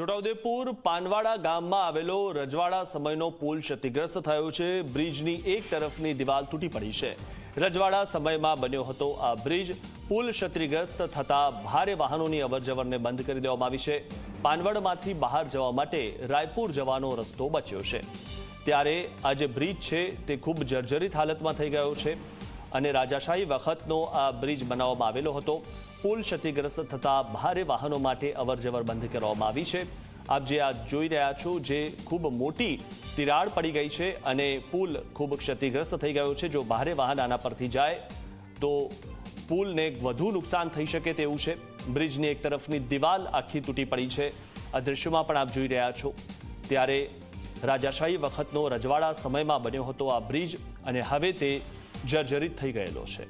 છોટાઉદેપુર પાનવાડા ગામમાં આવેલો રજવાડા સમયનો પુલ ક્ષતિગ્રસ્ત થયો છે। બ્રિજની એક તરફની દિવાલ તૂટી પડી છે। રજવાડા સમયમાં બન્યો હતો આ બ્રિજ પુલ ક્ષતિગ્રસ્ત થતા ભારે વાહનોની અવરજવરને બંધ કરી દેવામાં આવી છે। પાનવડમાંથી બહાર જવા માટે રાયપુર જવાનો રસ્તો બચ્યો છે, ત્યારે આ જે બ્રિજ છે તે ખૂબ જર્જરિત હાલતમાં થઈ ગયો છે અને રાજાશાહી વખતનો આ બ્રિજ બનાવવામાં આવેલો હતો। પુલ ક્ષતિગ્રસ્ત થતા ભારે વાહનો માટે અવરજવર બંધ કરવામાં આવી છે। આપ જે આ જોઈ રહ્યા છો, જે ખૂબ મોટી તિરાડ પડી ગઈ છે અને પુલ ખૂબ ક્ષતિગ્રસ્ત થઈ ગયો છે। જો ભારે વાહન આના પરથી જાય તો પુલને વધુ નુકસાન થઈ શકે તેવું છે। બ્રિજની એક તરફની દિવાલ આખી તૂટી પડી છે। આ દૃશ્યમાં પણ આપ જોઈ રહ્યા છો, ત્યારે રાજાશાહી વખતનો રજવાડા સમયમાં બન્યો હતો આ બ્રિજ અને હવે તે જર્જરિત થઈ ગયેલો છે।